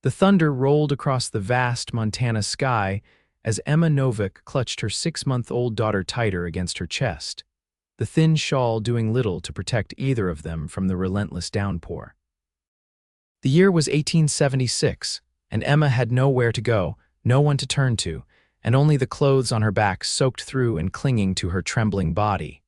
The thunder rolled across the vast Montana sky as Emma Novak clutched her 6-month-old daughter tighter against her chest, the thin shawl doing little to protect either of them from the relentless downpour. The year was 1876, and Emma had nowhere to go, no one to turn to, and only the clothes on her back soaked through and clinging to her trembling body.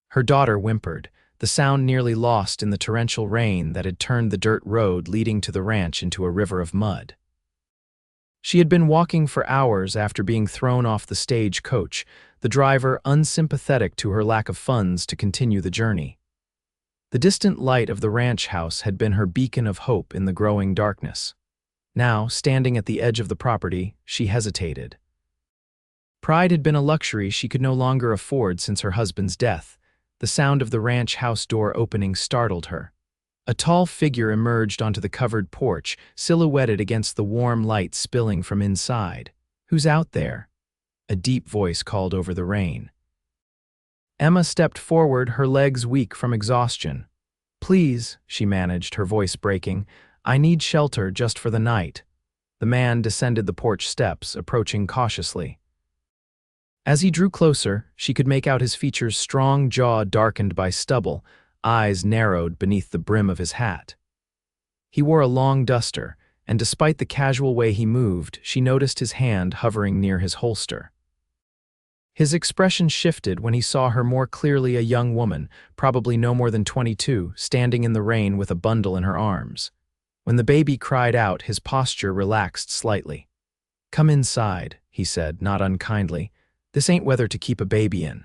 Her daughter whimpered, the sound nearly lost in the torrential rain that had turned the dirt road leading to the ranch into a river of mud. She had been walking for hours after being thrown off the stagecoach, the driver unsympathetic to her lack of funds to continue the journey. The distant light of the ranch house had been her beacon of hope in the growing darkness. Now, standing at the edge of the property, she hesitated. Pride had been a luxury she could no longer afford since her husband's death. The sound of the ranch house door opening startled her. A tall figure emerged onto the covered porch, silhouetted against the warm light spilling from inside. "Who's out there?" A deep voice called over the rain. Emma stepped forward, her legs weak from exhaustion. "Please," she managed, her voice breaking, "I need shelter just for the night." The man descended the porch steps, approaching cautiously. As he drew closer, she could make out his features' strong jaw darkened by stubble, eyes narrowed beneath the brim of his hat. He wore a long duster, and despite the casual way he moved, she noticed his hand hovering near his holster. His expression shifted when he saw her more clearly, a young woman, probably no more than 22, standing in the rain with a bundle in her arms. When the baby cried out, his posture relaxed slightly. "Come inside," he said, not unkindly. "This ain't weather to keep a baby in."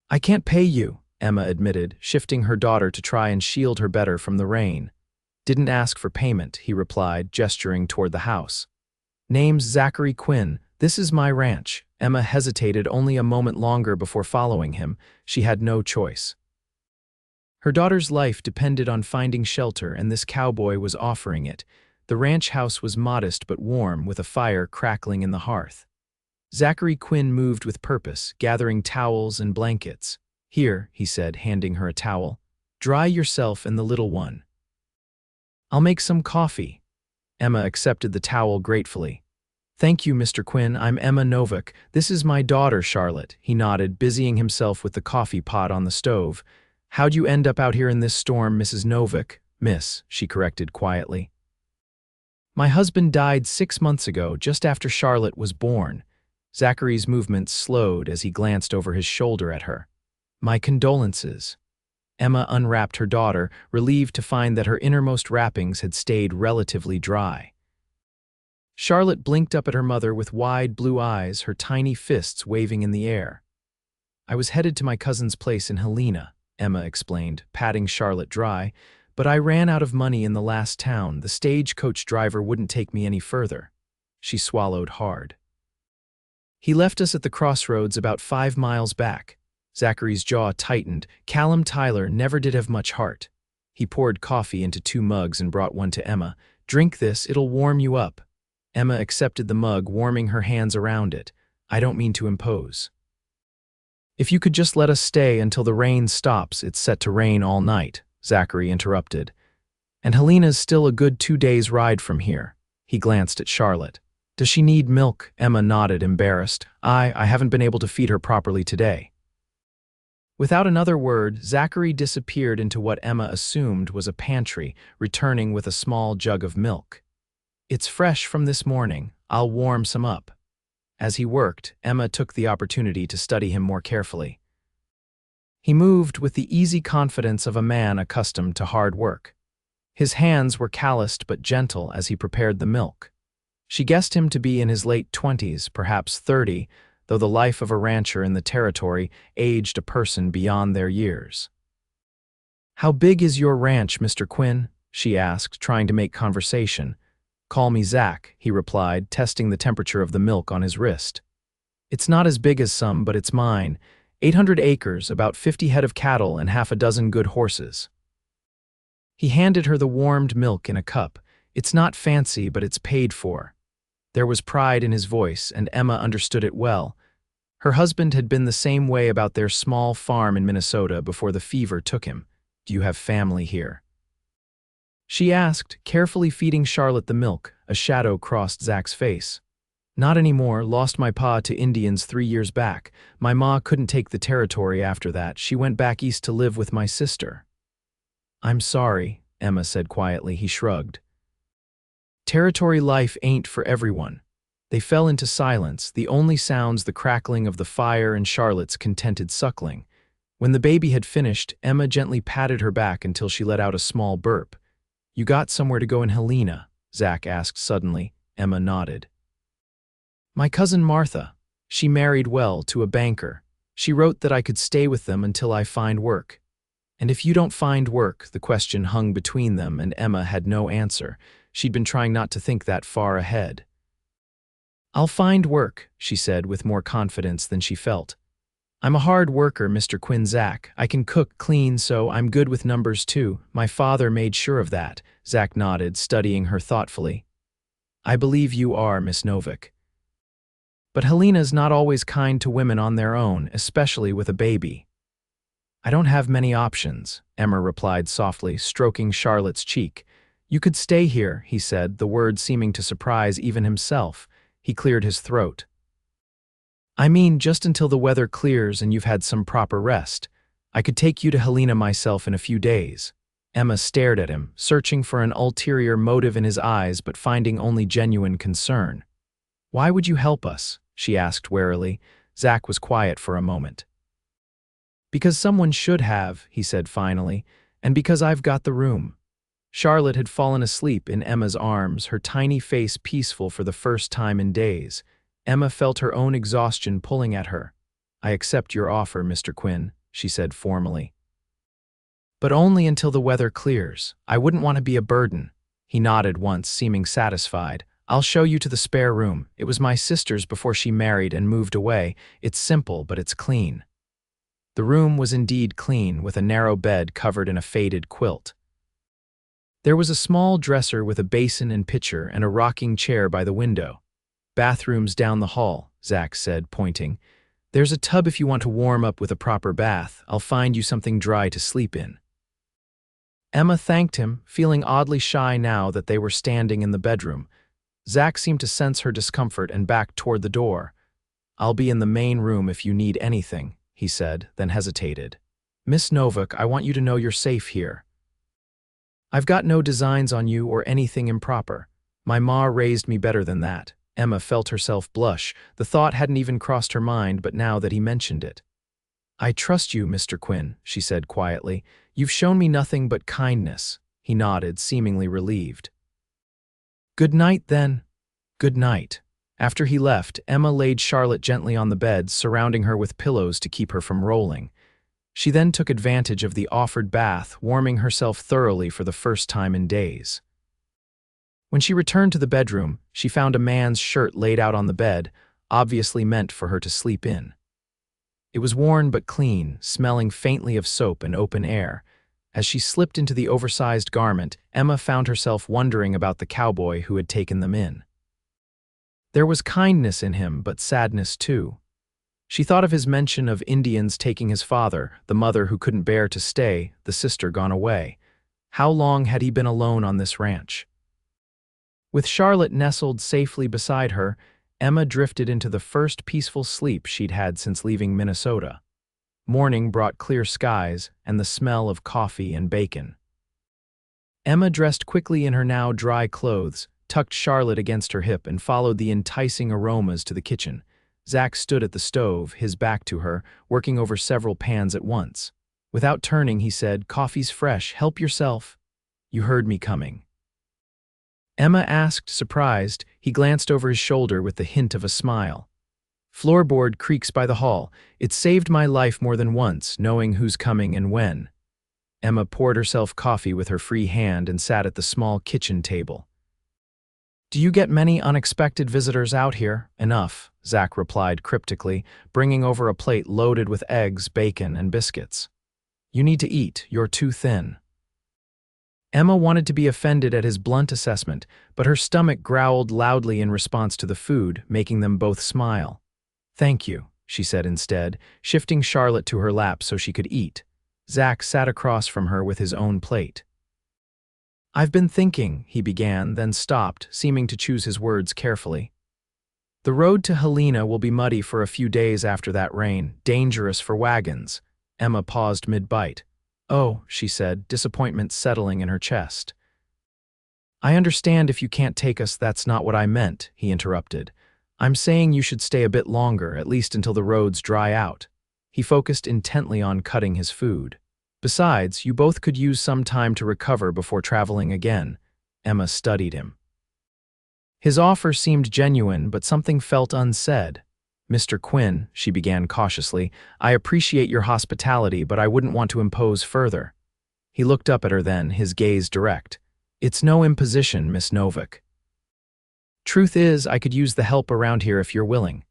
"I can't pay you," Emma admitted, shifting her daughter to try and shield her better from the rain. "Didn't ask for payment," he replied, gesturing toward the house. "Name's Zachary Quinn. This is my ranch." Emma hesitated only a moment longer before following him. She had no choice. Her daughter's life depended on finding shelter, and this cowboy was offering it. The ranch house was modest but warm, with a fire crackling in the hearth. Zachary Quinn moved with purpose, gathering towels and blankets. "Here," he said, handing her a towel. "Dry yourself and the little one." "I'll make some coffee." Emma accepted the towel gratefully. "Thank you, Mr. Quinn. I'm Emma Novak. This is my daughter, Charlotte," he nodded, busying himself with the coffee pot on the stove. "How'd you end up out here in this storm, Mrs. Novak?" "Miss," she corrected quietly. "My husband died 6 months ago, just after Charlotte was born." Zachary's movements slowed as he glanced over his shoulder at her. "My condolences." Emma unwrapped her daughter, relieved to find that her innermost wrappings had stayed relatively dry. Charlotte blinked up at her mother with wide blue eyes, her tiny fists waving in the air. "I was headed to my cousin's place in Helena," Emma explained, patting Charlotte dry, "but I ran out of money in the last town. The stagecoach driver wouldn't take me any further." She swallowed hard. "He left us at the crossroads about 5 miles back." Zachary's jaw tightened. Callum Tyler never did have much heart. He poured coffee into 2 mugs and brought one to Emma. "Drink this, it'll warm you up." Emma accepted the mug, warming her hands around it. "I don't mean to impose." "If you could just let us stay until the rain stops. It's set to rain all night," Zachary interrupted. "And Helena's still a good 2 days' ride from here." He glanced at Charlotte. "Does she need milk?" Emma nodded, embarrassed. I haven't been able to feed her properly today." Without another word, Zachary disappeared into what Emma assumed was a pantry, returning with a small jug of milk. "It's fresh from this morning. I'll warm some up." As he worked, Emma took the opportunity to study him more carefully. He moved with the easy confidence of a man accustomed to hard work. His hands were calloused but gentle as he prepared the milk. She guessed him to be in his late 20s, perhaps 30, though the life of a rancher in the territory aged a person beyond their years. "How big is your ranch, Mr. Quinn?" she asked, trying to make conversation. "Call me Zach," he replied, testing the temperature of the milk on his wrist. "It's not as big as some, but it's mine. 800 acres, about 50 head of cattle, and half a dozen good horses." He handed her the warmed milk in a cup. "It's not fancy, but it's paid for." There was pride in his voice, and Emma understood it well. Her husband had been the same way about their small farm in Minnesota before the fever took him. "Do you have family here?" she asked, carefully feeding Charlotte the milk. A shadow crossed Zach's face. Not anymore, lost my pa to Indians 3 years back. My ma couldn't take the territory after that. She went back east to live with my sister. I'm sorry, Emma said quietly. He shrugged. Territory life ain't for everyone. They fell into silence, the only sounds the crackling of the fire and Charlotte's contented suckling. When the baby had finished, Emma gently patted her back until she let out a small burp. You got somewhere to go in Helena? Zach asked suddenly. Emma nodded. My cousin Martha. She married well to a banker. She wrote that I could stay with them until I find work. And if you don't find work, the question hung between them, and Emma had no answer. She'd been trying not to think that far ahead. I'll find work, she said with more confidence than she felt. I'm a hard worker, Mr. Quinn. Zach. I can cook, clean, so I'm good with numbers too. My father made sure of that. Zach nodded, studying her thoughtfully. I believe you are, Miss Novak. But Helena's not always kind to women on their own, especially with a baby. I don't have many options, Emma replied softly, stroking Charlotte's cheek. You could stay here, he said, the words seeming to surprise even himself. He cleared his throat. I mean, just until the weather clears and you've had some proper rest. I could take you to Helena myself in a few days. Emma stared at him, searching for an ulterior motive in his eyes but finding only genuine concern. Why would you help us? She asked warily. Zach was quiet for a moment. Because someone should have, he said finally, and because I've got the room. Charlotte had fallen asleep in Emma's arms, her tiny face peaceful for the first time in days. Emma felt her own exhaustion pulling at her. I accept your offer, Mr. Quinn, she said formally. But only until the weather clears. I wouldn't want to be a burden. He nodded once, seeming satisfied. I'll show you to the spare room. It was my sister's before she married and moved away. It's simple, but it's clean. The room was indeed clean, with a narrow bed covered in a faded quilt. There was a small dresser with a basin and pitcher and a rocking chair by the window. Bathrooms down the hall, Zach said, pointing. There's a tub if you want to warm up with a proper bath. I'll find you something dry to sleep in. Emma thanked him, feeling oddly shy now that they were standing in the bedroom. Zach seemed to sense her discomfort and backed toward the door. I'll be in the main room if you need anything, he said, then hesitated. Miss Novak, I want you to know you're safe here. I've got no designs on you or anything improper. My ma raised me better than that. Emma felt herself blush. The thought hadn't even crossed her mind, but now that he mentioned it. I trust you, Mr. Quinn, she said quietly. You've shown me nothing but kindness. He nodded, seemingly relieved. Good night, then. Good night. After he left, Emma laid Charlotte gently on the bed, surrounding her with pillows to keep her from rolling. She then took advantage of the offered bath, warming herself thoroughly for the first time in days. When she returned to the bedroom, she found a man's shirt laid out on the bed, obviously meant for her to sleep in. It was worn but clean, smelling faintly of soap and open air. As she slipped into the oversized garment, Emma found herself wondering about the cowboy who had taken them in. There was kindness in him, but sadness too. She thought of his mention of Indians taking his father, the mother who couldn't bear to stay, the sister gone away. How long had he been alone on this ranch? With Charlotte nestled safely beside her, Emma drifted into the first peaceful sleep she'd had since leaving Minnesota. Morning brought clear skies and the smell of coffee and bacon. Emma dressed quickly in her now dry clothes, tucked Charlotte against her hip, and followed the enticing aromas to the kitchen. Zach stood at the stove, his back to her, working over several pans at once. Without turning, he said, "Coffee's fresh, help yourself." "You heard me coming." Emma asked, surprised. He glanced over his shoulder with the hint of a smile. "Floorboard creaks by the hall. It saved my life more than once, knowing who's coming and when." Emma poured herself coffee with her free hand and sat at the small kitchen table. "Do you get many unexpected visitors out here?" "Enough," Zach replied cryptically, bringing over a plate loaded with eggs, bacon, and biscuits. "You need to eat. You're too thin." Emma wanted to be offended at his blunt assessment, but her stomach growled loudly in response to the food, making them both smile. "Thank you," she said instead, shifting Charlotte to her lap so she could eat. Zach sat across from her with his own plate. "I've been thinking," he began, then stopped, seeming to choose his words carefully. "The road to Helena will be muddy for a few days after that rain, dangerous for wagons." Emma paused mid-bite. "Oh," she said, disappointment settling in her chest. "I understand if you can't take us, that's not what I meant," he interrupted. "I'm saying you should stay a bit longer, at least until the roads dry out." He focused intently on cutting his food. "Besides, you both could use some time to recover before traveling again." Emma studied him. His offer seemed genuine, but something felt unsaid. "Mr. Quinn," she began cautiously, "I appreciate your hospitality, but I wouldn't want to impose further." He looked up at her then, his gaze direct. "It's no imposition, Miss Novak. Truth is, I could use the help around here if you're willing.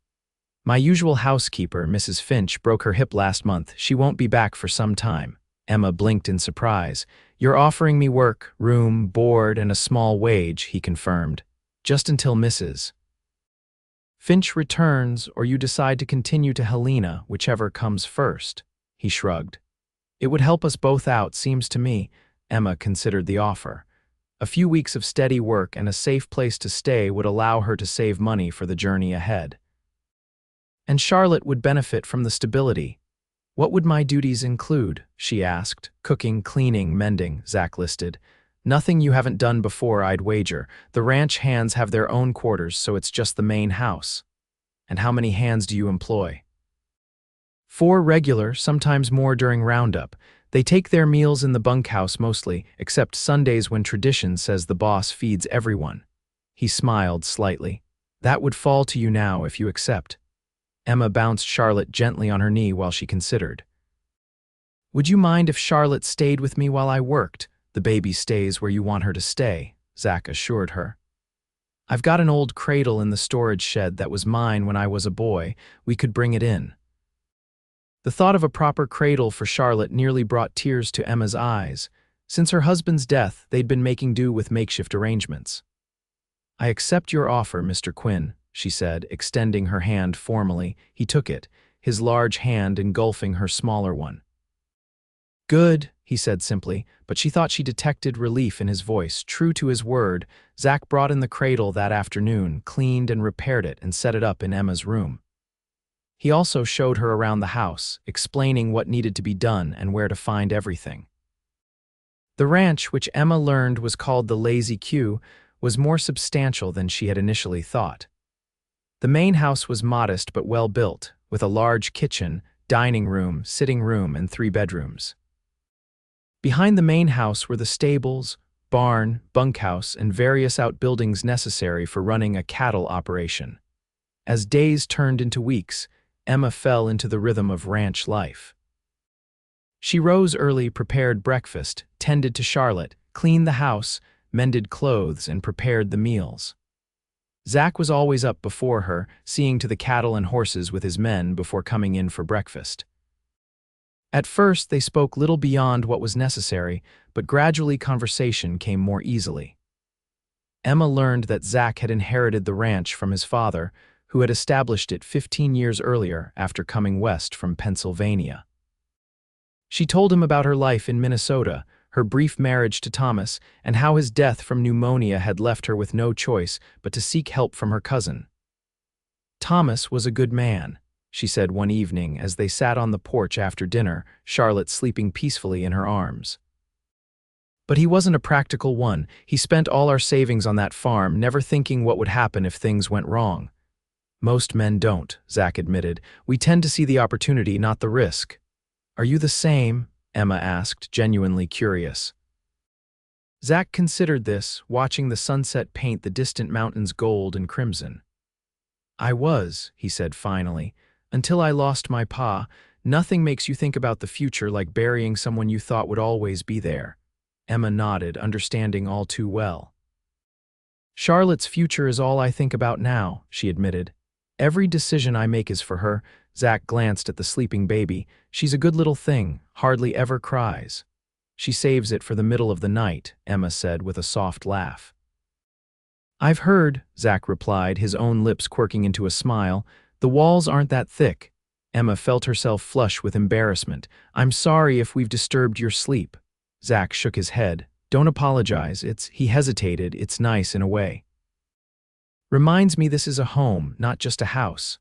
My usual housekeeper, Mrs. Finch, broke her hip last month. She won't be back for some time." Emma blinked in surprise. "You're offering me work, room, board, and a small wage," he confirmed. "Just until Mrs. Finch returns, or you decide to continue to Helena, whichever comes first." He shrugged. "It would help us both out, seems to me." Emma considered the offer. A few weeks of steady work and a safe place to stay would allow her to save money for the journey ahead. "And Charlotte would benefit from the stability." "What would my duties include?" she asked. "Cooking, cleaning, mending," Zach listed. "Nothing you haven't done before, I'd wager. The ranch hands have their own quarters, so it's just the main house." "And how many hands do you employ?" "4 regular, sometimes more during roundup. They take their meals in the bunkhouse mostly, except Sundays when tradition says the boss feeds everyone." He smiled slightly. "That would fall to you now if you accept." Emma bounced Charlotte gently on her knee while she considered. "Would you mind if Charlotte stayed with me while I worked?" "The baby stays where you want her to stay," Zach assured her. "I've got an old cradle in the storage shed that was mine when I was a boy. We could bring it in." The thought of a proper cradle for Charlotte nearly brought tears to Emma's eyes. Since her husband's death, they'd been making do with makeshift arrangements. "I accept your offer, Mr. Quinn," she said, extending her hand formally. He took it, his large hand engulfing her smaller one. "Good," he said simply, but she thought she detected relief in his voice. True to his word, Zach brought in the cradle that afternoon, cleaned and repaired it, and set it up in Emma's room. He also showed her around the house, explaining what needed to be done and where to find everything. The ranch, which Emma learned was called the Lazy Q, was more substantial than she had initially thought. The main house was modest but well built, with a large kitchen, dining room, sitting room, and 3 bedrooms. Behind the main house were the stables, barn, bunkhouse, and various outbuildings necessary for running a cattle operation. As days turned into weeks, Emma fell into the rhythm of ranch life. She rose early, prepared breakfast, tended to Charlotte, cleaned the house, mended clothes, and prepared the meals. Zach was always up before her, seeing to the cattle and horses with his men before coming in for breakfast. At first, they spoke little beyond what was necessary, but gradually conversation came more easily. Emma learned that Zach had inherited the ranch from his father, who had established it 15 years earlier after coming west from Pennsylvania. She told him about her life in Minnesota, her brief marriage to Thomas, and how his death from pneumonia had left her with no choice but to seek help from her cousin. "Thomas was a good man," she said one evening as they sat on the porch after dinner, Charlotte sleeping peacefully in her arms. "But he wasn't a practical one. He spent all our savings on that farm, never thinking what would happen if things went wrong." "Most men don't," Zach admitted. "We tend to see the opportunity, not the risk." "Are you the same?" Emma asked, genuinely curious. Zach considered this, watching the sunset paint the distant mountains gold and crimson. "I was," he said finally, "until I lost my pa. Nothing makes you think about the future like burying someone you thought would always be there." Emma nodded, understanding all too well. "Charlotte's future is all I think about now," she admitted. "Every decision I make is for her." Zach glanced at the sleeping baby. "She's a good little thing, hardly ever cries." "She saves it for the middle of the night," Emma said with a soft laugh. "I've heard," Zach replied, his own lips quirking into a smile. "The walls aren't that thick." Emma felt herself flush with embarrassment. "I'm sorry if we've disturbed your sleep." Zach shook his head. Don't apologize, he hesitated, it's nice in a way. Reminds me this is a home, not just a house.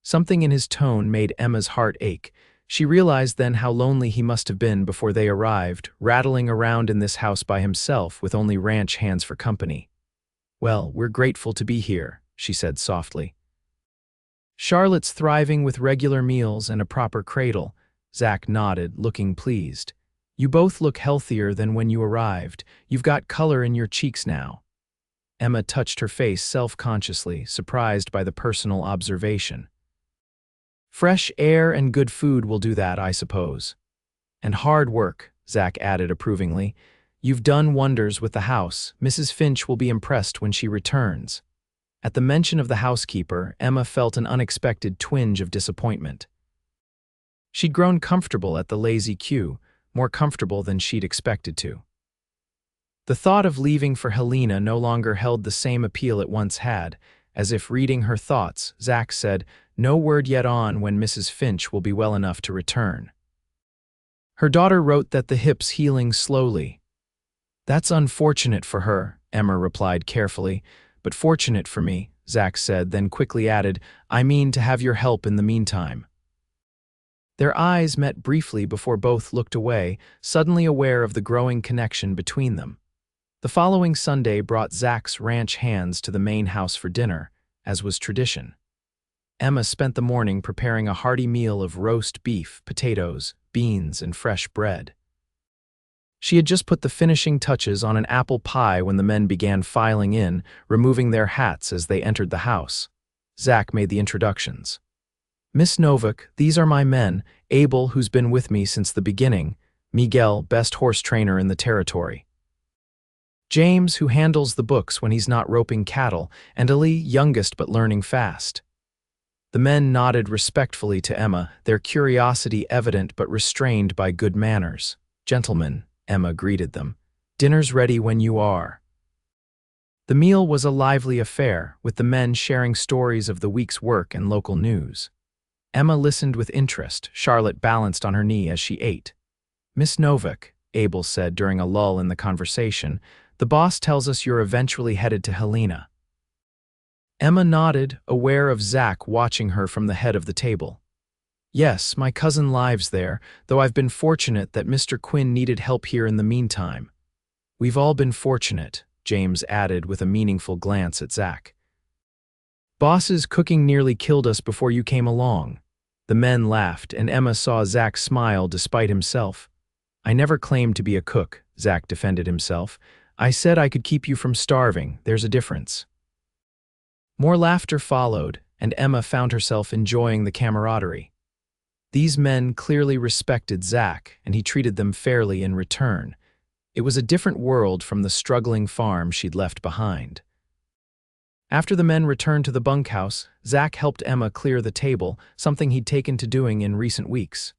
Something in his tone made Emma's heart ache. She realized then how lonely he must have been before they arrived, rattling around in this house by himself with only ranch hands for company. Well, we're grateful to be here, she said softly. Charlotte's thriving with regular meals and a proper cradle. Zach nodded, looking pleased. You both look healthier than when you arrived. You've got color in your cheeks now. Emma touched her face self-consciously, surprised by the personal observation. Fresh air and good food will do that, I suppose. And hard work, Zach added approvingly. You've done wonders with the house. Mrs. Finch will be impressed when she returns. At the mention of the housekeeper, Emma felt an unexpected twinge of disappointment. She'd grown comfortable at the lazy Q, more comfortable than she'd expected to. The thought of leaving for Helena no longer held the same appeal it once had. As if reading her thoughts, Zach said, "No word yet on when Mrs. Finch will be well enough to return." Her daughter wrote that the hip's healing slowly. That's unfortunate for her, Emma replied carefully, but fortunate for me, Zach said, then quickly added, I mean to have your help in the meantime. Their eyes met briefly before both looked away, suddenly aware of the growing connection between them. The following Sunday brought Zach's ranch hands to the main house for dinner, as was tradition. Emma spent the morning preparing a hearty meal of roast beef, potatoes, beans, and fresh bread. She had just put the finishing touches on an apple pie when the men began filing in, removing their hats as they entered the house. Zach made the introductions. Miss Novak, these are my men, Abel, who's been with me since the beginning, Miguel, best horse trainer in the territory, James, who handles the books when he's not roping cattle, and Ali, youngest but learning fast. The men nodded respectfully to Emma, their curiosity evident but restrained by good manners. Gentlemen, Emma greeted them. Dinner's ready when you are. The meal was a lively affair, with the men sharing stories of the week's work and local news. Emma listened with interest, Charlotte balanced on her knee as she ate. Miss Novak, Abel said during a lull in the conversation, the boss tells us you're eventually headed to Helena. Emma nodded, aware of Zach watching her from the head of the table. Yes, my cousin lives there, though I've been fortunate that Mr. Quinn needed help here in the meantime. We've all been fortunate, James added with a meaningful glance at Zach. Boss's cooking nearly killed us before you came along. The men laughed, and Emma saw Zach smile despite himself. I never claimed to be a cook, Zach defended himself. I said I could keep you from starving, there's a difference. More laughter followed, and Emma found herself enjoying the camaraderie. These men clearly respected Zach, and he treated them fairly in return. It was a different world from the struggling farm she'd left behind. After the men returned to the bunkhouse, Zach helped Emma clear the table, something he'd taken to doing in recent weeks.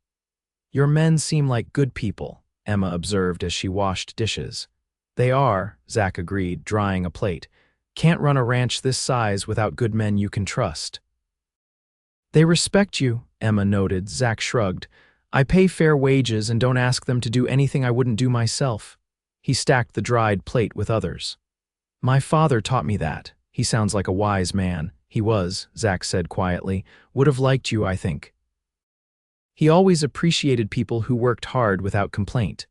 Your men seem like good people, Emma observed as she washed dishes. They are, Zach agreed, drying a plate. Can't run a ranch this size without good men you can trust. They respect you, Emma noted. Zach shrugged. I pay fair wages and don't ask them to do anything I wouldn't do myself. He stacked the dried plate with others. My father taught me that. He sounds like a wise man. He was, Zach said quietly. Would have liked you, I think. He always appreciated people who worked hard without complaint.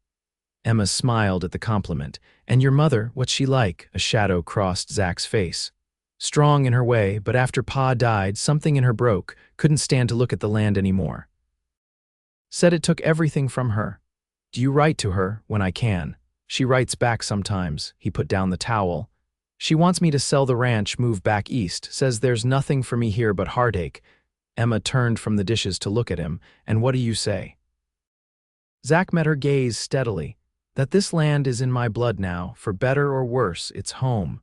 Emma smiled at the compliment. And your mother, what's she like? A shadow crossed Zach's face. Strong in her way, but after Pa died, something in her broke, couldn't stand to look at the land anymore. Said it took everything from her. Do you write to her when I can? She writes back sometimes. He put down the towel. She wants me to sell the ranch, move back east, says there's nothing for me here but heartache. Emma turned from the dishes to look at him. And what do you say? Zach met her gaze steadily. That this land is in my blood now, for better or worse, it's home.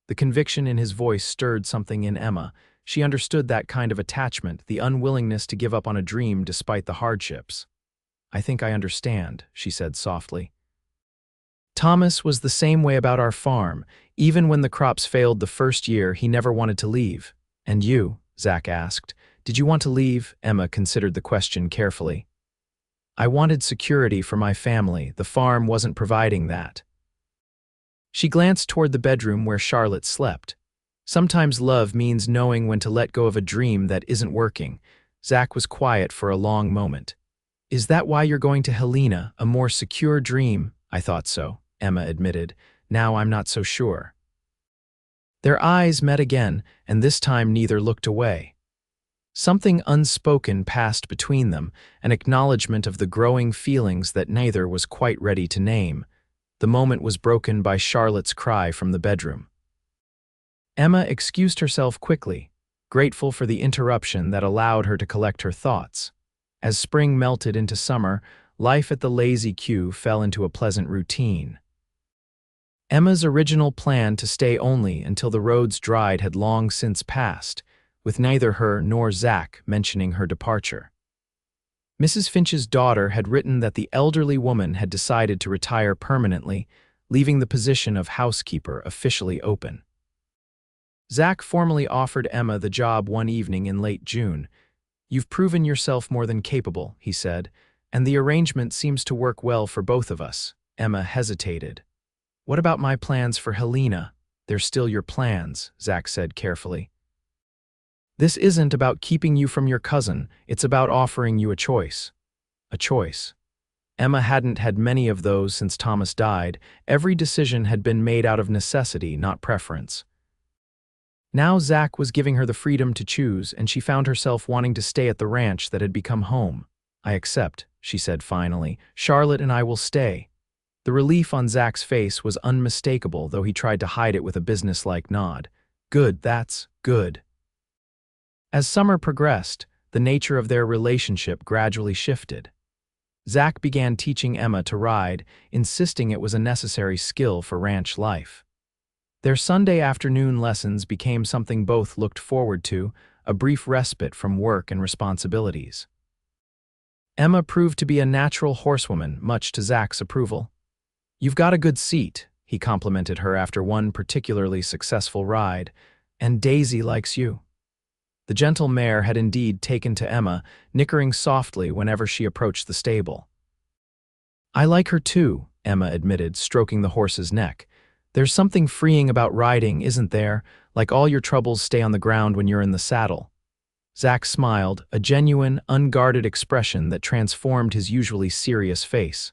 The conviction in his voice stirred something in Emma. She understood that kind of attachment, the unwillingness to give up on a dream despite the hardships. I think I understand, she said softly. Thomas was the same way about our farm. Even when the crops failed the first year, he never wanted to leave. And you, Zach asked, did you want to leave? Emma considered the question carefully. I wanted security for my family. The farm wasn't providing that. She glanced toward the bedroom where Charlotte slept. Sometimes love means knowing when to let go of a dream that isn't working. Zach was quiet for a long moment. Is that why you're going to Helena, a more secure dream? I thought so, Emma admitted. Now I'm not so sure. Their eyes met again, and this time neither looked away. Something unspoken passed between them, an acknowledgement of the growing feelings that neither was quite ready to name. The moment was broken by Charlotte's cry from the bedroom. Emma excused herself quickly, grateful for the interruption that allowed her to collect her thoughts. As spring melted into summer, life at the Lazy Q fell into a pleasant routine. Emma's original plan to stay only until the roads dried had long since passed, with neither her nor Zach mentioning her departure. Mrs. Finch's daughter had written that the elderly woman had decided to retire permanently, leaving the position of housekeeper officially open. Zach formally offered Emma the job one evening in late June. "You've proven yourself more than capable," he said, "and the arrangement seems to work well for both of us." Emma hesitated. "What about my plans for Helena?" "They're still your plans," Zach said carefully. "This isn't about keeping you from your cousin, it's about offering you a choice." A choice. Emma hadn't had many of those since Thomas died. Every decision had been made out of necessity, not preference. Now Zach was giving her the freedom to choose, and she found herself wanting to stay at the ranch that had become home. "I accept," she said finally. "Charlotte and I will stay." The relief on Zach's face was unmistakable, though he tried to hide it with a businesslike nod. "Good, that's good." As summer progressed, the nature of their relationship gradually shifted. Zach began teaching Emma to ride, insisting it was a necessary skill for ranch life. Their Sunday afternoon lessons became something both looked forward to, a brief respite from work and responsibilities. Emma proved to be a natural horsewoman, much to Zach's approval. "You've got a good seat," he complimented her after one particularly successful ride, "and Daisy likes you." The gentle mare had indeed taken to Emma, nickering softly whenever she approached the stable. "I like her too," Emma admitted, stroking the horse's neck. "There's something freeing about riding, isn't there? Like all your troubles stay on the ground when you're in the saddle." Zach smiled, a genuine, unguarded expression that transformed his usually serious face.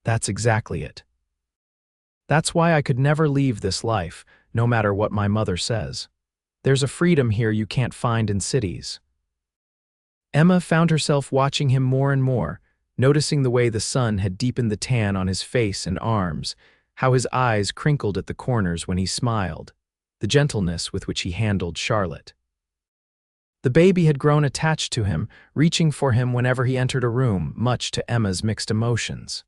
"That's exactly it. That's why I could never leave this life, no matter what my mother says. There's a freedom here you can't find in cities." Emma found herself watching him more and more, noticing the way the sun had deepened the tan on his face and arms, how his eyes crinkled at the corners when he smiled, the gentleness with which he handled Charlotte. The baby had grown attached to him, reaching for him whenever he entered a room, much to Emma's mixed emotions.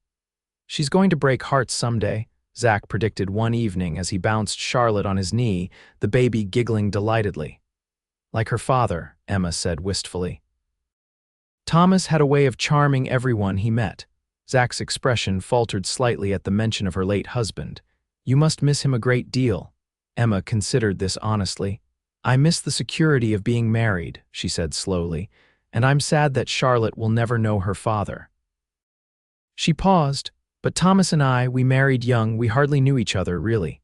"She's going to break hearts someday," Zach predicted one evening as he bounced Charlotte on his knee, the baby giggling delightedly. "Like her father," Emma said wistfully. Thomas had a way of charming everyone he met. Zach's expression faltered slightly at the mention of her late husband. "You must miss him a great deal." Emma considered this honestly. "I miss the security of being married," she said slowly, "and I'm sad that Charlotte will never know her father." She paused. "But Thomas and I, we married young, we hardly knew each other, really."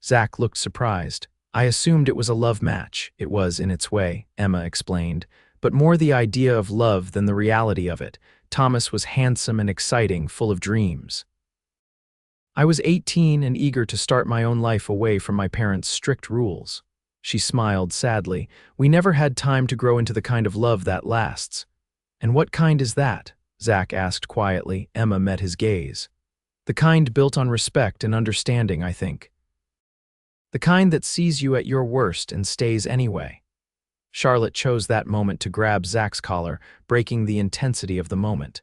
Zach looked surprised. "I assumed it was a love match." "It was, in its way," Emma explained, "but more the idea of love than the reality of it. Thomas was handsome and exciting, full of dreams. I was 18 and eager to start my own life away from my parents' strict rules." She smiled sadly. "We never had time to grow into the kind of love that lasts." "And what kind is that?" Zach asked quietly. Emma met his gaze. "The kind built on respect and understanding, I think. The kind that sees you at your worst and stays anyway." Charlotte chose that moment to grab Zach's collar, breaking the intensity of the moment.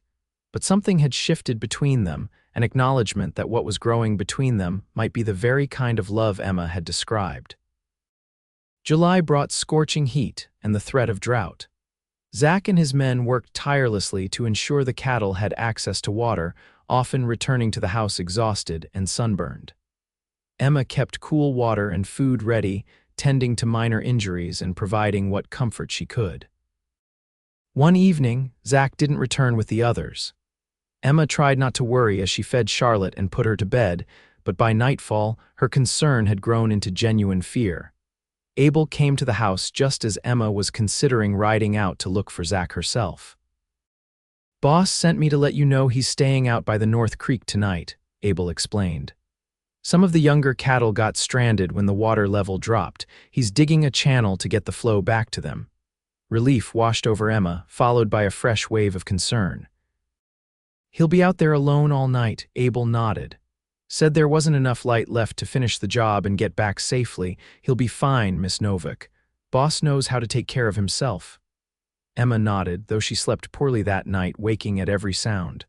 But something had shifted between them, an acknowledgement that what was growing between them might be the very kind of love Emma had described. July brought scorching heat and the threat of drought. Zach and his men worked tirelessly to ensure the cattle had access to water, often returning to the house exhausted and sunburned. Emma kept cool water and food ready, tending to minor injuries and providing what comfort she could. One evening, Zach didn't return with the others. Emma tried not to worry as she fed Charlotte and put her to bed, but by nightfall, her concern had grown into genuine fear. Abel came to the house just as Emma was considering riding out to look for Zach herself. "Boss sent me to let you know he's staying out by the North Creek tonight," Abel explained. "Some of the younger cattle got stranded when the water level dropped. He's digging a channel to get the flow back to them." Relief washed over Emma, followed by a fresh wave of concern. "He'll be out there alone all night," Abel nodded. "Said there wasn't enough light left to finish the job and get back safely. He'll be fine, Miss Novak. Boss knows how to take care of himself." Emma nodded, though she slept poorly that night, waking at every sound.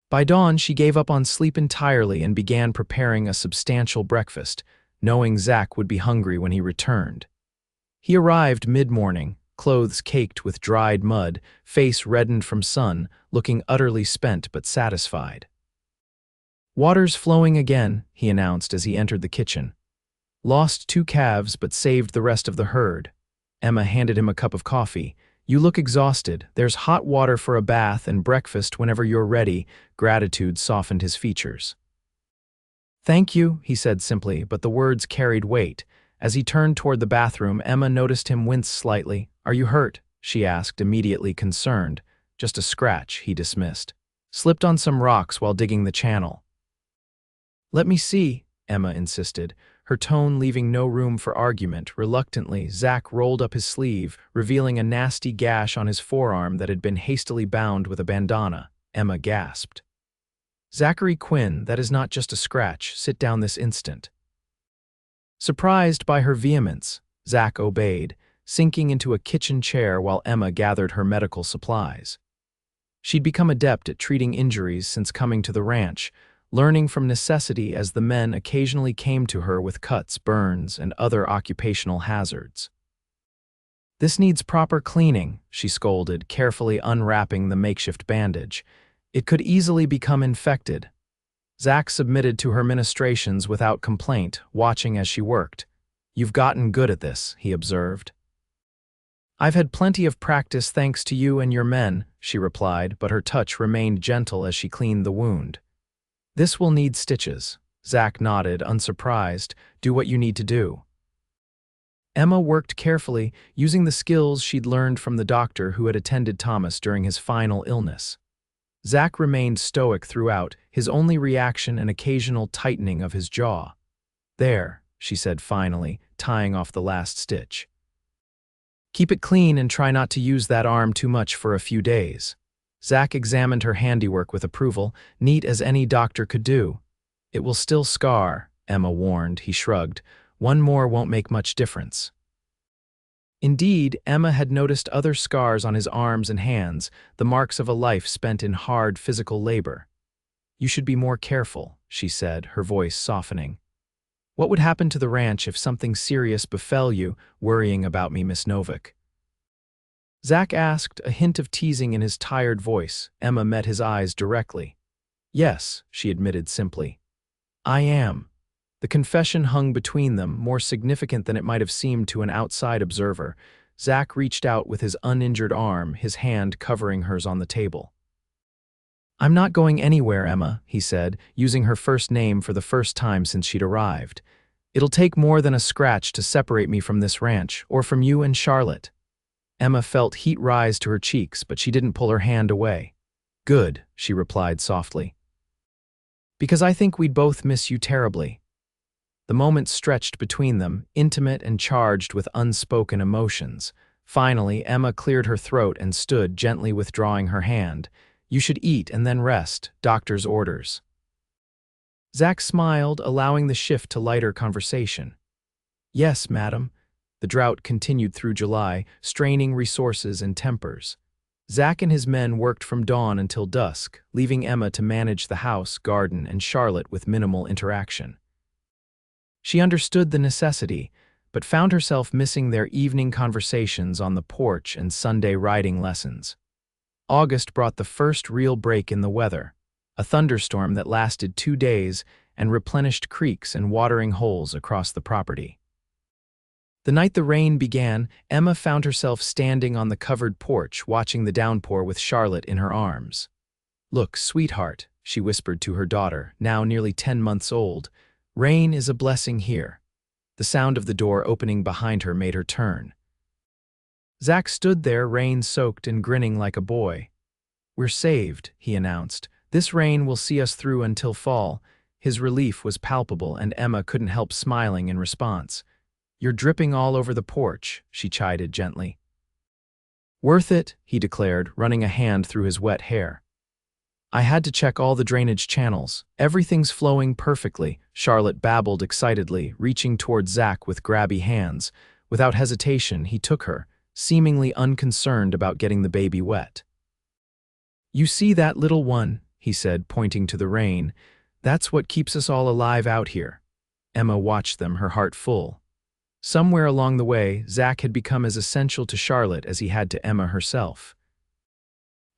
By dawn, she gave up on sleep entirely and began preparing a substantial breakfast, knowing Zach would be hungry when he returned. He arrived mid-morning, clothes caked with dried mud, face reddened from sun, looking utterly spent but satisfied. "Water's flowing again," he announced as he entered the kitchen. "Lost 2 calves but saved the rest of the herd." Emma handed him a cup of coffee. "You look exhausted. There's hot water for a bath and breakfast whenever you're ready." Gratitude softened his features. "Thank you," he said simply, but the words carried weight. As he turned toward the bathroom, Emma noticed him wince slightly. "Are you hurt?" she asked, immediately concerned. "Just a scratch," he dismissed. "Slipped on some rocks while digging the channel." "Let me see," Emma insisted, her tone leaving no room for argument. Reluctantly, Zach rolled up his sleeve, revealing a nasty gash on his forearm that had been hastily bound with a bandana. Emma gasped. "Zachary Quinn, that is not just a scratch. Sit down this instant." Surprised by her vehemence, Zach obeyed, sinking into a kitchen chair while Emma gathered her medical supplies. She'd become adept at treating injuries since coming to the ranch, learning from necessity as the men occasionally came to her with cuts, burns, and other occupational hazards. "This needs proper cleaning," she scolded, carefully unwrapping the makeshift bandage. "It could easily become infected." Zach submitted to her ministrations without complaint, watching as she worked. "You've gotten good at this," he observed. "I've had plenty of practice thanks to you and your men," she replied, but her touch remained gentle as she cleaned the wound. "This will need stitches." Zach nodded, unsurprised. "Do what you need to do." Emma worked carefully, using the skills she'd learned from the doctor who had attended Thomas during his final illness. Zach remained stoic throughout, his only reaction an occasional tightening of his jaw. "There," she said finally, tying off the last stitch. "Keep it clean and try not to use that arm too much for a few days." Zach examined her handiwork with approval, neat as any doctor could do. "It will still scar," Emma warned. He shrugged. "One more won't make much difference." Indeed, Emma had noticed other scars on his arms and hands, the marks of a life spent in hard physical labor. "You should be more careful," she said, her voice softening. "What would happen to the ranch if something serious befell you, worrying about me, Miss Novak?" Zach asked, a hint of teasing in his tired voice. Emma met his eyes directly. "Yes," she admitted simply. "I am." The confession hung between them, more significant than it might have seemed to an outside observer. Zach reached out with his uninjured arm, his hand covering hers on the table. "I'm not going anywhere, Emma," he said, using her first name for the first time since she'd arrived. "It'll take more than a scratch to separate me from this ranch, or from you and Charlotte." Emma felt heat rise to her cheeks, but she didn't pull her hand away. "Good," she replied softly. "Because I think we'd both miss you terribly." The moment stretched between them, intimate and charged with unspoken emotions. Finally, Emma cleared her throat and stood, gently withdrawing her hand. "You should eat and then rest. Doctor's orders." Zach smiled, allowing the shift to lighter conversation. "Yes, madam." The drought continued through July, straining resources and tempers. Zach and his men worked from dawn until dusk, leaving Emma to manage the house, garden, and Charlotte with minimal interaction. She understood the necessity, but found herself missing their evening conversations on the porch and Sunday riding lessons. August brought the first real break in the weather, a thunderstorm that lasted 2 days and replenished creeks and watering holes across the property. The night the rain began, Emma found herself standing on the covered porch watching the downpour with Charlotte in her arms. "Look, sweetheart," she whispered to her daughter, now nearly 10 months old. "Rain is a blessing here." The sound of the door opening behind her made her turn. Zach stood there, rain-soaked and grinning like a boy. "We're saved," he announced. "This rain will see us through until fall." His relief was palpable, and Emma couldn't help smiling in response. "You're dripping all over the porch," she chided gently. "Worth it," he declared, running a hand through his wet hair. "I had to check all the drainage channels. Everything's flowing perfectly," Charlotte babbled excitedly, reaching toward Zach with grabby hands. Without hesitation, he took her, seemingly unconcerned about getting the baby wet. "You see that little one?" he said, pointing to the rain. "That's what keeps us all alive out here." Emma watched them, her heart full. Somewhere along the way, Zach had become as essential to Charlotte as he had to Emma herself.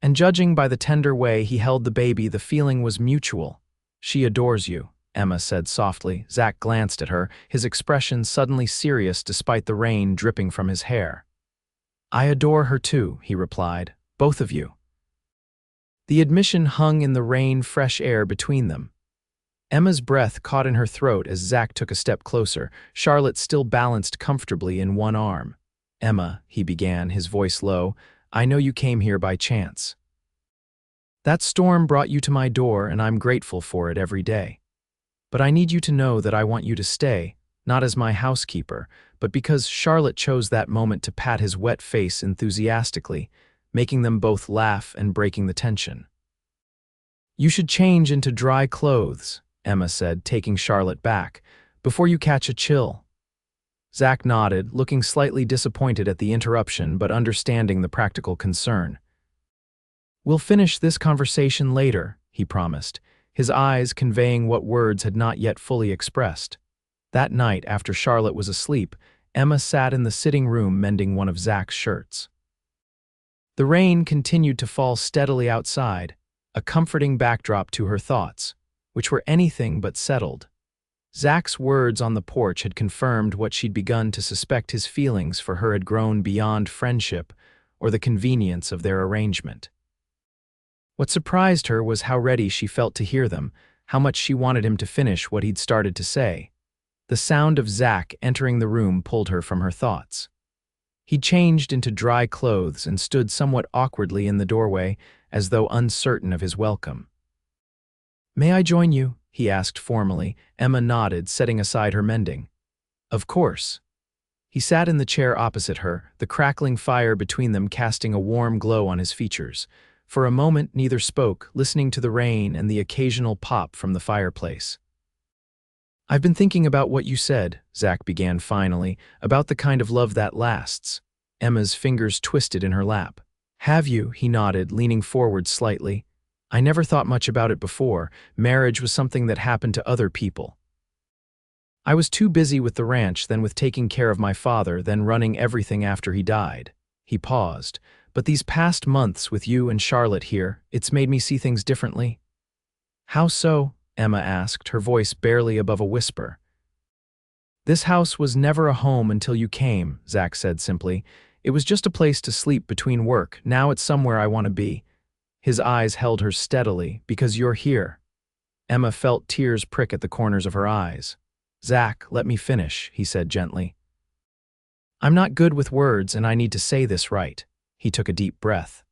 And judging by the tender way he held the baby, the feeling was mutual. "She adores you," Emma said softly. Zach glanced at her, his expression suddenly serious despite the rain dripping from his hair. "I adore her too," he replied. "Both of you." The admission hung in the rain, fresh air between them. Emma's breath caught in her throat as Zach took a step closer. Charlotte still balanced comfortably in one arm. "Emma," he began, his voice low, "I know you came here by chance. That storm brought you to my door, and I'm grateful for it every day. But I need you to know that I want you to stay, not as my housekeeper, but because." Charlotte chose that moment to pat his wet face enthusiastically, making them both laugh and breaking the tension. "You should change into dry clothes," Emma said, taking Charlotte back, "before you catch a chill." Zach nodded, looking slightly disappointed at the interruption but understanding the practical concern. "We'll finish this conversation later," he promised, his eyes conveying what words had not yet fully expressed. That night, after Charlotte was asleep, Emma sat in the sitting room mending one of Zach's shirts. The rain continued to fall steadily outside, a comforting backdrop to her thoughts, which were anything but settled. Zach's words on the porch had confirmed what she'd begun to suspect: his feelings for her had grown beyond friendship or the convenience of their arrangement. What surprised her was how ready she felt to hear them, how much she wanted him to finish what he'd started to say. The sound of Zach entering the room pulled her from her thoughts. He changed into dry clothes and stood somewhat awkwardly in the doorway, as though uncertain of his welcome. "May I join you?" he asked formally. Emma nodded, setting aside her mending. "Of course." He sat in the chair opposite her, the crackling fire between them casting a warm glow on his features. For a moment, neither spoke, listening to the rain and the occasional pop from the fireplace. "I've been thinking about what you said," Zach began finally, "about the kind of love that lasts." Emma's fingers twisted in her lap. "Have you?" he nodded, leaning forward slightly. "I never thought much about it before. Marriage was something that happened to other people. I was too busy with the ranch, then with taking care of my father, then running everything after he died." He paused. "But these past months with you and Charlotte here, it's made me see things differently." "How so?" Emma asked, her voice barely above a whisper. "This house was never a home until you came," Zach said simply. "It was just a place to sleep between work. Now it's somewhere I want to be." His eyes held her steadily. "Because you're here." Emma felt tears prick at the corners of her eyes. "Zach, let me finish," he said gently. "I'm not good with words, and I need to say this right." He took a deep breath.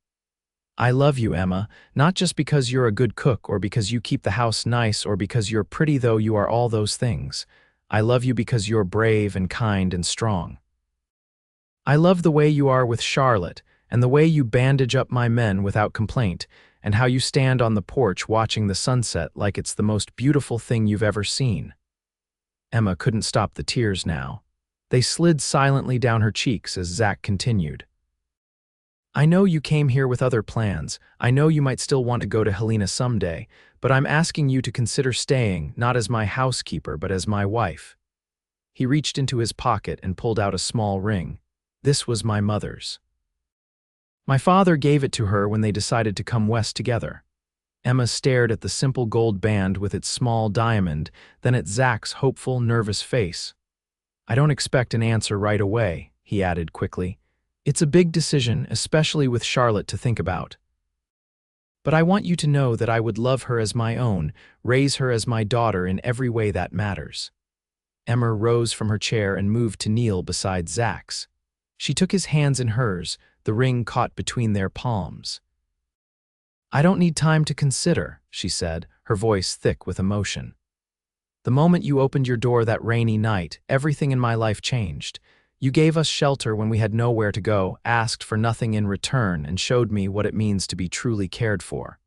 "I love you, Emma, not just because you're a good cook or because you keep the house nice or because you're pretty, though you are all those things. I love you because you're brave and kind and strong. I love the way you are with Charlotte and the way you bandage up my men without complaint, and how you stand on the porch watching the sunset like it's the most beautiful thing you've ever seen." Emma couldn't stop the tears now. They slid silently down her cheeks as Zach continued. "I know you came here with other plans. I know you might still want to go to Helena someday, but I'm asking you to consider staying, not as my housekeeper, but as my wife." He reached into his pocket and pulled out a small ring. "This was my mother's. My father gave it to her when they decided to come west together." Emma stared at the simple gold band with its small diamond, then at Zach's hopeful, nervous face. "I don't expect an answer right away," he added quickly. "It's a big decision, especially with Charlotte to think about." But I want you to know that I would love her as my own, raise her as my daughter in every way that matters." Emma rose from her chair and moved to kneel beside Zach's. She took his hands in hers, the ring caught between their palms. "I don't need time to consider," she said, her voice thick with emotion. "The moment you opened your door that rainy night, everything in my life changed. You gave us shelter when we had nowhere to go, asked for nothing in return, and showed me what it means to be truly cared for."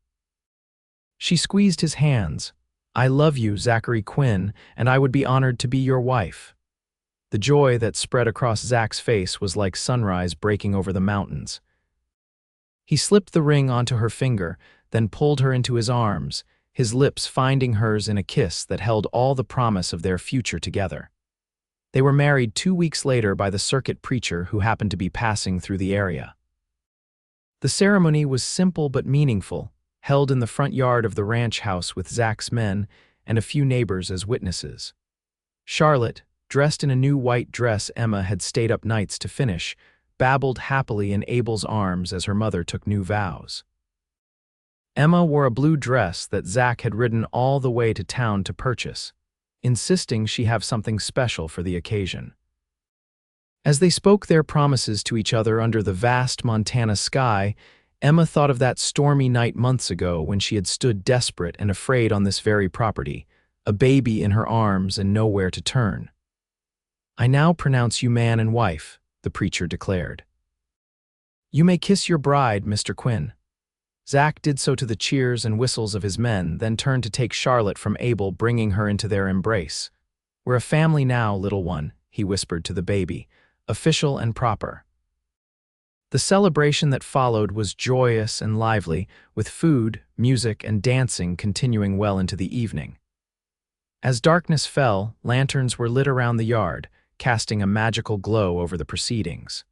She squeezed his hands. "I love you, Zachary Quinn, and I would be honored to be your wife." The joy that spread across Zach's face was like sunrise breaking over the mountains. He slipped the ring onto her finger, then pulled her into his arms, his lips finding hers in a kiss that held all the promise of their future together. They were married 2 weeks later by the circuit preacher who happened to be passing through the area. The ceremony was simple but meaningful, held in the front yard of the ranch house with Zach's men and a few neighbors as witnesses. Charlotte, dressed in a new white dress Emma had stayed up nights to finish, babbled happily in Abel's arms as her mother took new vows. Emma wore a blue dress that Zach had ridden all the way to town to purchase, insisting she have something special for the occasion. As they spoke their promises to each other under the vast Montana sky, Emma thought of that stormy night months ago when she had stood desperate and afraid on this very property, a baby in her arms and nowhere to turn. "I now pronounce you man and wife," the preacher declared. "You may kiss your bride, Mr. Quinn." Zach did so to the cheers and whistles of his men, then turned to take Charlotte from Abel, bringing her into their embrace. "We're a family now, little one," he whispered to the baby, "official and proper." The celebration that followed was joyous and lively, with food, music, and dancing continuing well into the evening. As darkness fell, lanterns were lit around the yard, casting a magical glow over the proceedings.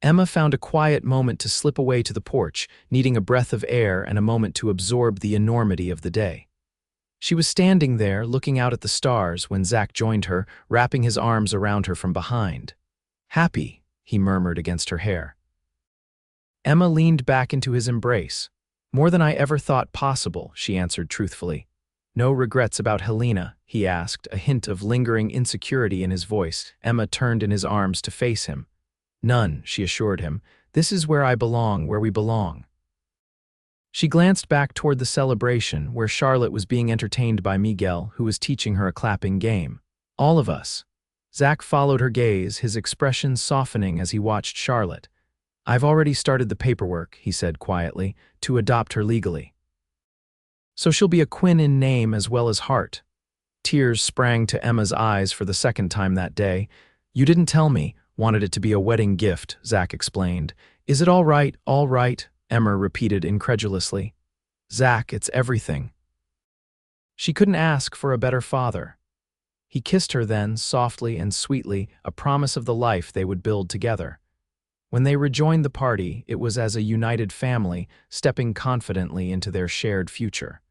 Emma found a quiet moment to slip away to the porch, needing a breath of air and a moment to absorb the enormity of the day. She was standing there, looking out at the stars, when Zach joined her, wrapping his arms around her from behind. "Happy," he murmured against her hair. Emma leaned back into his embrace. "More than I ever thought possible," she answered truthfully. "No regrets about Helena?" he asked, a hint of lingering insecurity in his voice. Emma turned in his arms to face him. "None," she assured him. "This is where I belong, where we belong." She glanced back toward the celebration, where Charlotte was being entertained by Miguel, who was teaching her a clapping game. "All of us." Zach followed her gaze, his expression softening as he watched Charlotte. "I've already started the paperwork," he said quietly, "to adopt her legally. So she'll be a Quinn in name as well as heart." Tears sprang to Emma's eyes for the second time that day. "You didn't tell me. Wanted it to be a wedding gift," Zach explained. "Is it all right, all right?" Emma repeated incredulously. "Zach, it's everything." She couldn't ask for a better father. He kissed her then, softly and sweetly, a promise of the life they would build together. When they rejoined the party, it was as a united family, stepping confidently into their shared future.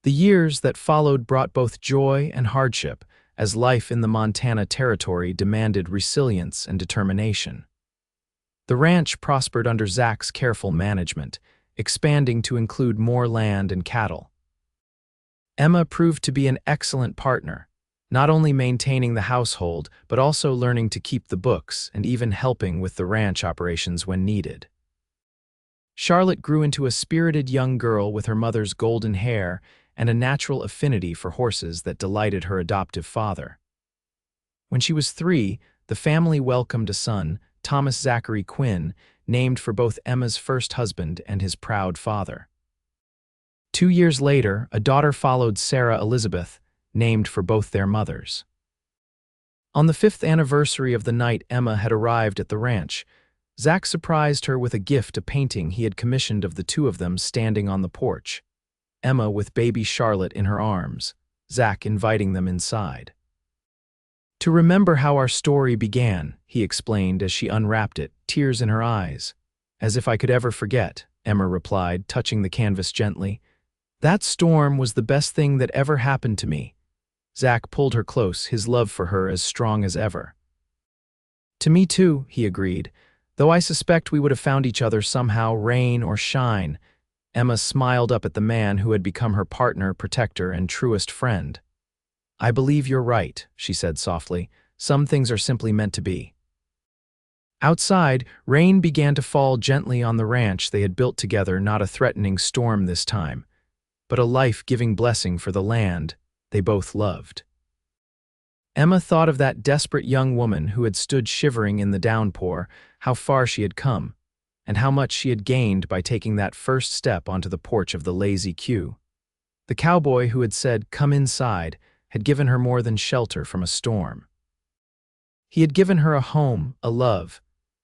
The years that followed brought both joy and hardship, as life in the Montana territory demanded resilience and determination. The ranch prospered under Zach's careful management, expanding to include more land and cattle. Emma proved to be an excellent partner, not only maintaining the household, but also learning to keep the books and even helping with the ranch operations when needed. Charlotte grew into a spirited young girl with her mother's golden hair and a natural affinity for horses that delighted her adoptive father. When she was 3, the family welcomed a son, Thomas Zachary Quinn, named for both Emma's first husband and his proud father. 2 years later, a daughter followed, Sarah Elizabeth, named for both their mothers. On the 5th anniversary of the night Emma had arrived at the ranch, Zach surprised her with a gift, a painting he had commissioned of the two of them standing on the porch. Emma with baby Charlotte in her arms, Zach inviting them inside. "To remember how our story began," he explained as she unwrapped it, tears in her eyes. "As if I could ever forget," Emma replied, touching the canvas gently. "That storm was the best thing that ever happened to me." Zach pulled her close, his love for her as strong as ever. "To me too," he agreed, "though I suspect we would have found each other somehow, rain or shine, Emma smiled up at the man who had become her partner, protector, and truest friend. "I believe you're right," she said softly. "Some things are simply meant to be." Outside, rain began to fall gently on the ranch they had built together, not a threatening storm this time, but a life-giving blessing for the land they both loved. Emma thought of that desperate young woman who had stood shivering in the downpour, how far she had come, and how much she had gained by taking that first step onto the porch of the Lazy Q. The cowboy who had said, "Come inside," had given her more than shelter from a storm. He had given her a home, a love,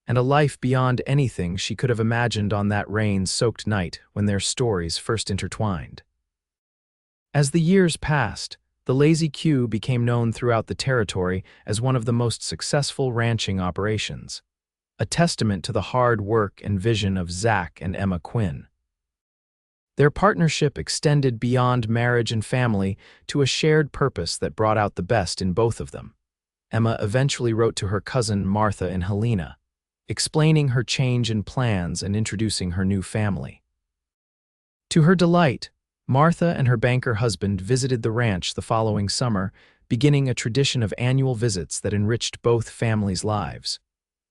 and a life beyond anything she could have imagined on that rain-soaked night when their stories first intertwined. As the years passed, the Lazy Q became known throughout the territory as one of the most successful ranching operations, a testament to the hard work and vision of Zach and Emma Quinn. Their partnership extended beyond marriage and family to a shared purpose that brought out the best in both of them. Emma eventually wrote to her cousin Martha in Helena, explaining her change in plans and introducing her new family. To her delight, Martha and her banker husband visited the ranch the following summer, beginning a tradition of annual visits that enriched both families' lives.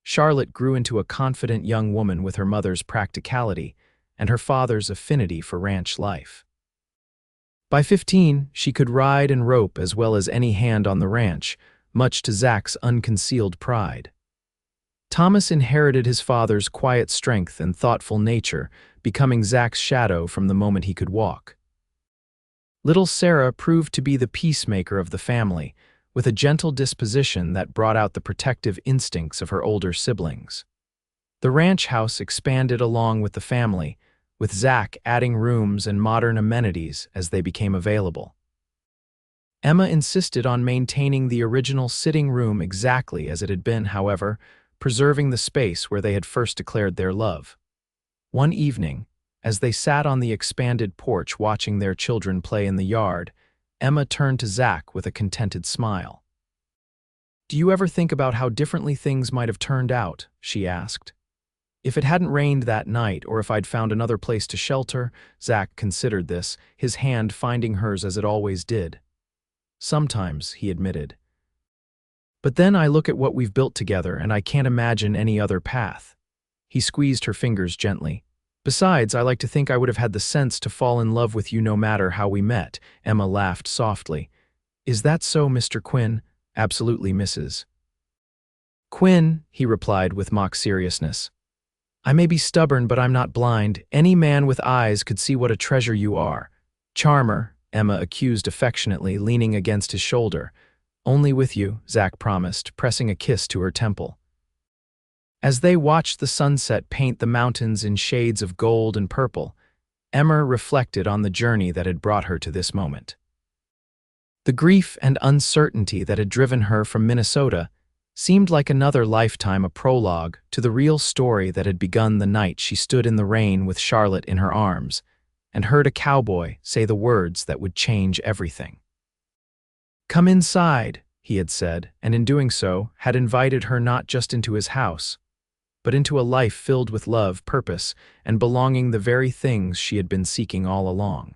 Charlotte grew into a confident young woman with her mother's practicality and her father's affinity for ranch life. By 15, she could ride and rope as well as any hand on the ranch, much to Zach's unconcealed pride. Thomas inherited his father's quiet strength and thoughtful nature, becoming Zach's shadow from the moment he could walk. Little Sarah proved to be the peacemaker of the family, with a gentle disposition that brought out the protective instincts of her older siblings. The ranch house expanded along with the family, with Zach adding rooms and modern amenities as they became available. Emma insisted on maintaining the original sitting room exactly as it had been, however, preserving the space where they had first declared their love. One evening, as they sat on the expanded porch watching their children play in the yard, Emma turned to Zach with a contented smile. "Do you ever think about how differently things might have turned out?" she asked. "If it hadn't rained that night, or if I'd found another place to shelter," Zach considered this, his hand finding hers as it always did. "Sometimes," he admitted. "But then I look at what we've built together and I can't imagine any other path." He squeezed her fingers gently. "Besides, I like to think I would have had the sense to fall in love with you no matter how we met." Emma laughed softly. "Is that so, Mr. Quinn?" "Absolutely, Mrs. Quinn," he replied with mock seriousness. "I may be stubborn, but I'm not blind. Any man with eyes could see what a treasure you are." "Charmer," Emma accused affectionately, leaning against his shoulder. "Only with you," Zach promised, pressing a kiss to her temple. As they watched the sunset paint the mountains in shades of gold and purple, Emma reflected on the journey that had brought her to this moment. The grief and uncertainty that had driven her from Minnesota seemed like another lifetime, a prologue to the real story that had begun the night she stood in the rain with Charlotte in her arms and heard a cowboy say the words that would change everything. "Come inside," he had said, and in doing so had invited her not just into his house, but into a life filled with love, purpose, and belonging, the very things she had been seeking all along.